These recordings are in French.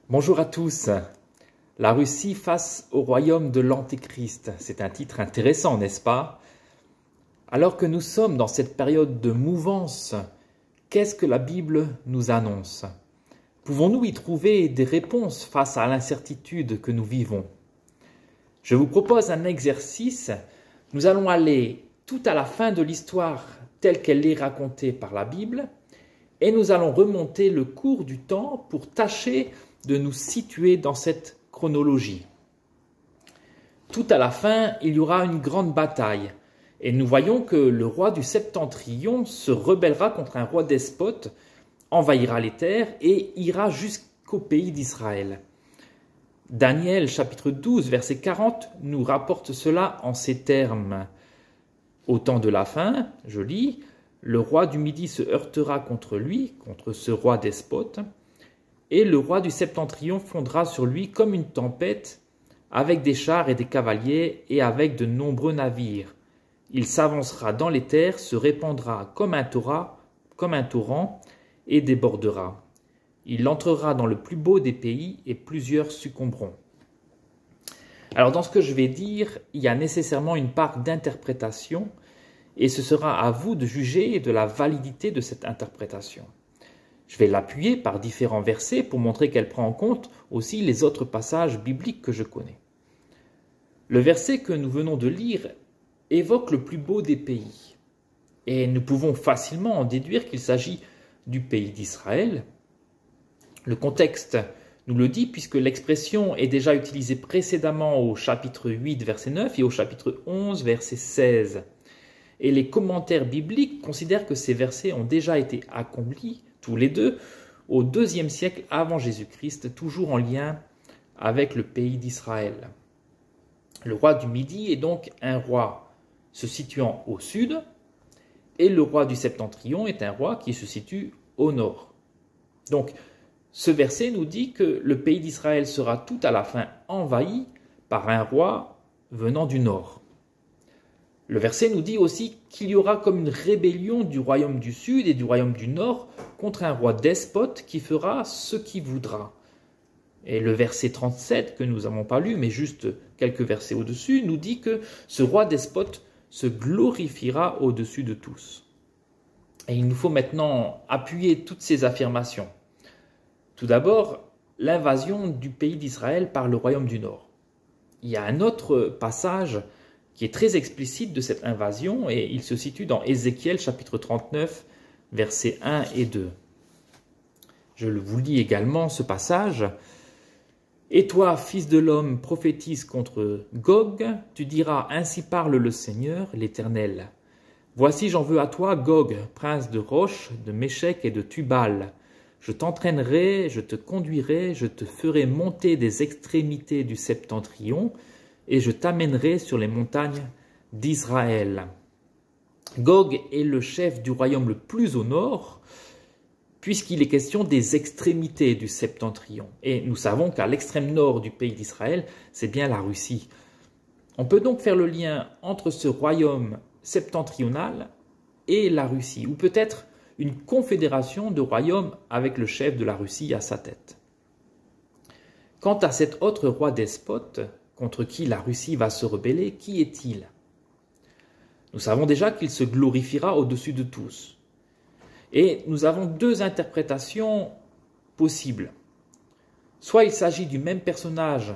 Bonjour à tous. La Russie face au royaume de l'Antéchrist. C'est un titre intéressant, n'est-ce pas? Alors que nous sommes dans cette période de mouvance, qu'est-ce que la Bible nous annonce? Pouvons-nous y trouver des réponses face à l'incertitude que nous vivons? Je vous propose un exercice. Nous allons aller tout à la fin de l'histoire telle qu'elle est racontée par la Bible et nous allons remonter le cours du temps pour tâcher de nous situer dans cette chronologie. Tout à la fin, il y aura une grande bataille et nous voyons que le roi du Septentrion se rebellera contre un roi despote, envahira les terres et ira jusqu'au pays d'Israël. Daniel chapitre 12 verset 40 nous rapporte cela en ces termes. Au temps de la fin, je lis, le roi du Midi se heurtera contre lui, contre ce roi despote, et le roi du Septentrion fondera sur lui comme une tempête, avec des chars et des cavaliers et avec de nombreux navires. Il s'avancera dans les terres, se répandra comme un torrent et débordera. Il entrera dans le plus beau des pays et plusieurs succomberont. Alors dans ce que je vais dire, il y a nécessairement une part d'interprétation et ce sera à vous de juger de la validité de cette interprétation. Je vais l'appuyer par différents versets pour montrer qu'elle prend en compte aussi les autres passages bibliques que je connais. Le verset que nous venons de lire évoque le plus beau des pays. Et nous pouvons facilement en déduire qu'il s'agit du pays d'Israël. Le contexte nous le dit puisque l'expression est déjà utilisée précédemment au chapitre 8, verset 9 et au chapitre 11, verset 16. Et les commentaires bibliques considèrent que ces versets ont déjà été accomplis tous les deux, au IIe siècle avant Jésus-Christ, toujours en lien avec le pays d'Israël. Le roi du Midi est donc un roi se situant au sud, et le roi du Septentrion est un roi qui se situe au nord. Donc, ce verset nous dit que le pays d'Israël sera tout à la fin envahi par un roi venant du nord. Le verset nous dit aussi qu'il y aura comme une rébellion du royaume du sud et du royaume du nord contre un roi despote qui fera ce qu'il voudra. Et le verset 37 que nous n'avons pas lu, mais juste quelques versets au-dessus, nous dit que ce roi despote se glorifiera au-dessus de tous. Et il nous faut maintenant appuyer toutes ces affirmations. Tout d'abord, l'invasion du pays d'Israël par le royaume du nord. Il y a un autre passage qui est très explicite de cette invasion et il se situe dans Ézéchiel chapitre 39, versets 1 et 2. Je vous lis également ce passage. « Et toi, fils de l'homme, prophétise contre Gog, tu diras, ainsi parle le Seigneur, l'Éternel. Voici j'en veux à toi, Gog, prince de Roche, de Méchec et de Tubal. Je t'entraînerai, je te conduirai, je te ferai monter des extrémités du septentrion, et je t'amènerai sur les montagnes d'Israël. » Gog est le chef du royaume le plus au nord, puisqu'il est question des extrémités du septentrion. Et nous savons qu'à l'extrême nord du pays d'Israël, c'est bien la Russie. On peut donc faire le lien entre ce royaume septentrional et la Russie, ou peut-être une confédération de royaumes avec le chef de la Russie à sa tête. Quant à cet autre roi despote, contre qui la Russie va se rebeller, qui est-il? Nous savons déjà qu'il se glorifiera au-dessus de tous. Et nous avons deux interprétations possibles. Soit il s'agit du même personnage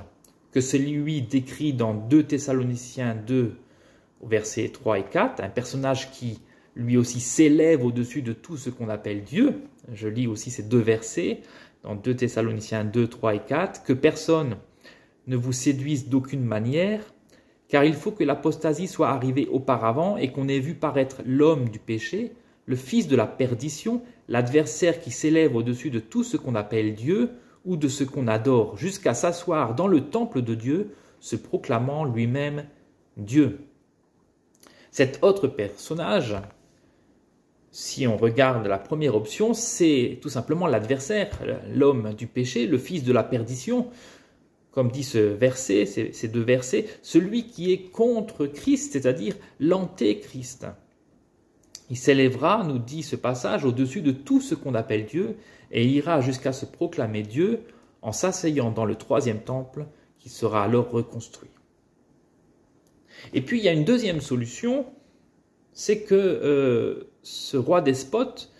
que celui décrit dans 2 Thessaloniciens 2, versets 3 et 4, un personnage qui lui aussi s'élève au-dessus de tout ce qu'on appelle Dieu. Je lis aussi ces deux versets dans 2 Thessaloniciens 2, 3 et 4, que personne ne vous séduise d'aucune manière, car il faut que l'apostasie soit arrivée auparavant et qu'on ait vu paraître l'homme du péché, le fils de la perdition, l'adversaire qui s'élève au-dessus de tout ce qu'on appelle Dieu ou de ce qu'on adore, jusqu'à s'asseoir dans le temple de Dieu, se proclamant lui-même Dieu. Cet autre personnage, si on regarde la première option, c'est tout simplement l'adversaire, l'homme du péché, le fils de la perdition. Comme dit ce verset, ces deux versets, celui qui est contre Christ, c'est-à-dire l'antéchrist. Il s'élèvera, nous dit ce passage, au-dessus de tout ce qu'on appelle Dieu et ira jusqu'à se proclamer Dieu en s'asseyant dans le troisième temple qui sera alors reconstruit. Et puis il y a une deuxième solution, c'est que ce roi despote,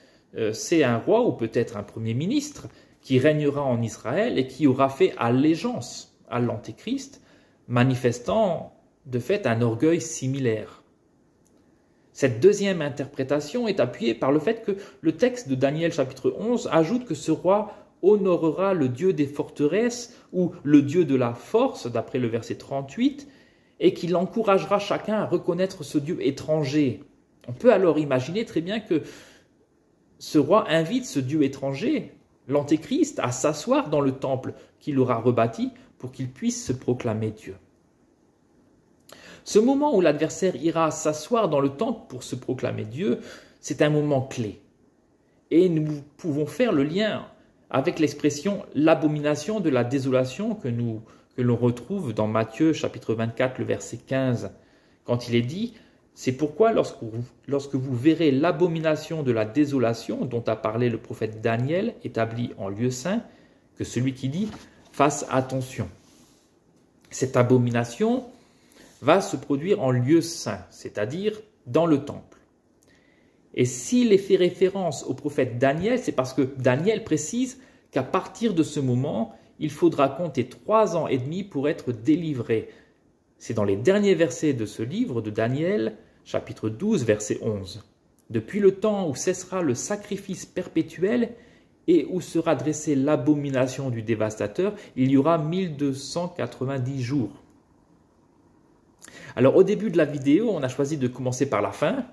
c'est un roi ou peut-être un premier ministre qui régnera en Israël et qui aura fait allégeance à l'Antéchrist, manifestant de fait un orgueil similaire. Cette deuxième interprétation est appuyée par le fait que le texte de Daniel chapitre 11 ajoute que ce roi honorera le Dieu des forteresses ou le Dieu de la force, d'après le verset 38, et qu'il encouragera chacun à reconnaître ce Dieu étranger. On peut alors imaginer très bien que ce roi invite ce Dieu étranger, l'Antéchrist, à s'asseoir dans le temple qu'il aura rebâti pour qu'il puisse se proclamer Dieu. Ce moment où l'adversaire ira s'asseoir dans le temple pour se proclamer Dieu, c'est un moment clé. Et nous pouvons faire le lien avec l'expression « l'abomination de la désolation » que l'on retrouve dans Matthieu chapitre 24, le verset 15, quand il est dit « C'est pourquoi lorsque vous verrez l'abomination de la désolation dont a parlé le prophète Daniel, établie en lieu saint, que celui qui dit « fasse attention ». Cette abomination va se produire en lieu saint, c'est-à-dire dans le temple. Et s'il est fait référence au prophète Daniel, c'est parce que Daniel précise qu'à partir de ce moment, il faudra compter 3 ans et demi pour être délivré. C'est dans les derniers versets de ce livre de Daniel, chapitre 12, verset 11. Depuis le temps où cessera le sacrifice perpétuel et où sera dressée l'abomination du dévastateur, il y aura 1290 jours. Alors au début de la vidéo, on a choisi de commencer par la fin,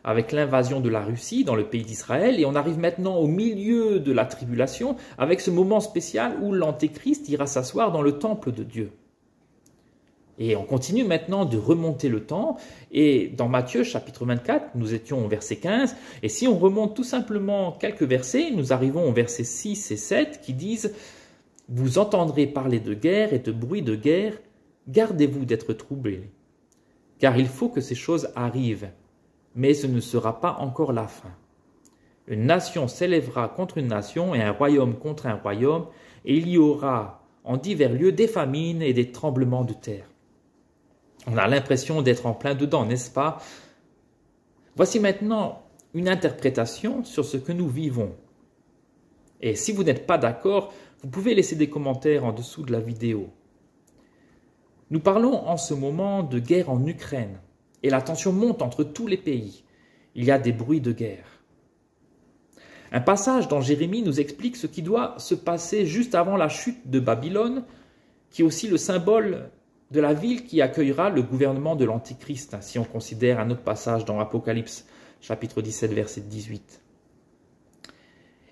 avec l'invasion de la Russie dans le pays d'Israël, et on arrive maintenant au milieu de la tribulation, avec ce moment spécial où l'Antéchrist ira s'asseoir dans le temple de Dieu. Et on continue maintenant de remonter le temps, et dans Matthieu chapitre 24, nous étions au verset 15, et si on remonte tout simplement quelques versets, nous arrivons au verset 6 et 7 qui disent « Vous entendrez parler de guerre et de bruit de guerre, gardez-vous d'être troublés. Car il faut que ces choses arrivent, mais ce ne sera pas encore la fin. Une nation s'élèvera contre une nation et un royaume contre un royaume, et il y aura en divers lieux des famines et des tremblements de terre. » On a l'impression d'être en plein dedans, n'est-ce pas? Voici maintenant une interprétation sur ce que nous vivons. Et si vous n'êtes pas d'accord, vous pouvez laisser des commentaires en dessous de la vidéo. Nous parlons en ce moment de guerre en Ukraine, et la tension monte entre tous les pays. Il y a des bruits de guerre. Un passage dans Jérémie nous explique ce qui doit se passer juste avant la chute de Babylone, qui est aussi le symbole de la ville qui accueillera le gouvernement de l'Antéchrist, si on considère un autre passage dans Apocalypse, chapitre 17, verset 18.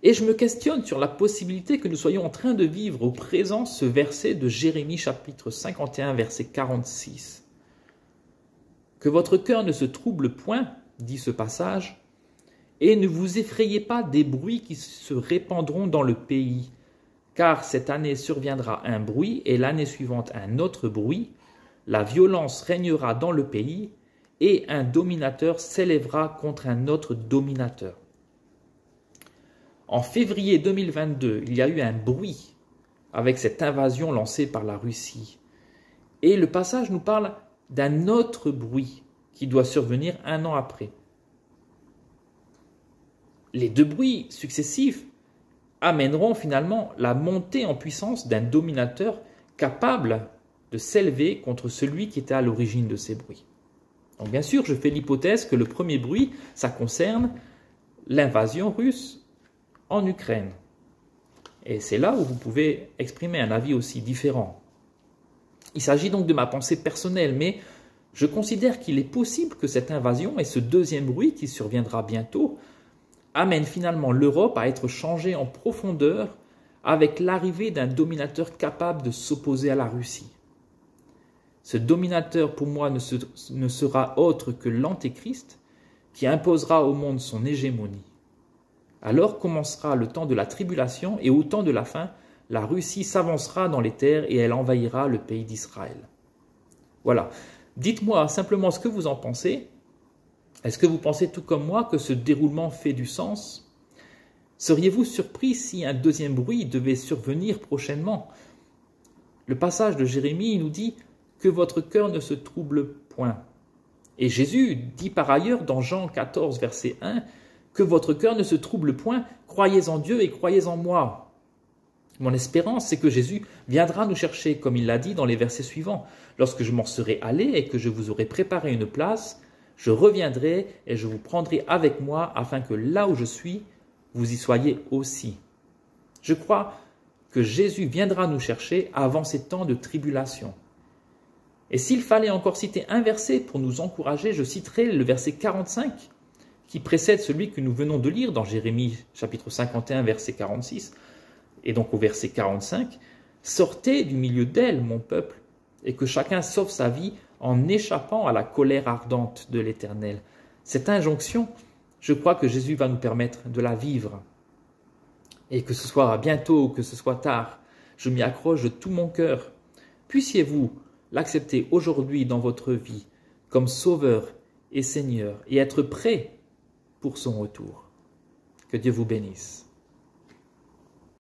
Et je me questionne sur la possibilité que nous soyons en train de vivre au présent ce verset de Jérémie chapitre 51, verset 46. Que votre cœur ne se trouble point, dit ce passage, et ne vous effrayez pas des bruits qui se répandront dans le pays, car cette année surviendra un bruit et l'année suivante un autre bruit, la violence régnera dans le pays et un dominateur s'élèvera contre un autre dominateur. En février 2022, il y a eu un bruit avec cette invasion lancée par la Russie. Et le passage nous parle d'un autre bruit qui doit survenir 1 an après. Les 2 bruits successifs amèneront finalement la montée en puissance d'un dominateur capable de s'élever contre celui qui était à l'origine de ces bruits. Donc bien sûr, je fais l'hypothèse que le premier bruit, ça concerne l'invasion russe en Ukraine. Et c'est là où vous pouvez exprimer un avis aussi différent. Il s'agit donc de ma pensée personnelle, mais je considère qu'il est possible que cette invasion et ce deuxième bruit qui surviendra bientôt amènent finalement l'Europe à être changée en profondeur avec l'arrivée d'un dominateur capable de s'opposer à la Russie. Ce dominateur, pour moi, ne sera autre que l'Antéchrist qui imposera au monde son hégémonie. Alors commencera le temps de la tribulation et au temps de la fin, la Russie s'avancera dans les terres et elle envahira le pays d'Israël. Voilà. Dites-moi simplement ce que vous en pensez. Est-ce que vous pensez tout comme moi que ce déroulement fait du sens? Seriez-vous surpris si un deuxième bruit devait survenir prochainement? Le passage de Jérémie nous dit que votre cœur ne se trouble point. Et Jésus dit par ailleurs dans Jean 14, verset 1, que votre cœur ne se trouble point, croyez en Dieu et croyez en moi. Mon espérance, c'est que Jésus viendra nous chercher, comme il l'a dit dans les versets suivants. Lorsque je m'en serai allé et que je vous aurai préparé une place, je reviendrai et je vous prendrai avec moi afin que là où je suis, vous y soyez aussi. Je crois que Jésus viendra nous chercher avant ces temps de tribulation. Et s'il fallait encore citer un verset pour nous encourager, je citerai le verset 45 qui précède celui que nous venons de lire dans Jérémie chapitre 51, verset 46. Et donc au verset 45, « Sortez du milieu d'elle, mon peuple, et que chacun sauve sa vie en échappant à la colère ardente de l'Éternel. » Cette injonction, je crois que Jésus va nous permettre de la vivre. Et que ce soit bientôt ou que ce soit tard, je m'y accroche de tout mon cœur. Puissiez-vous l'accepter aujourd'hui dans votre vie comme Sauveur et Seigneur et être prêt pour son retour. Que Dieu vous bénisse.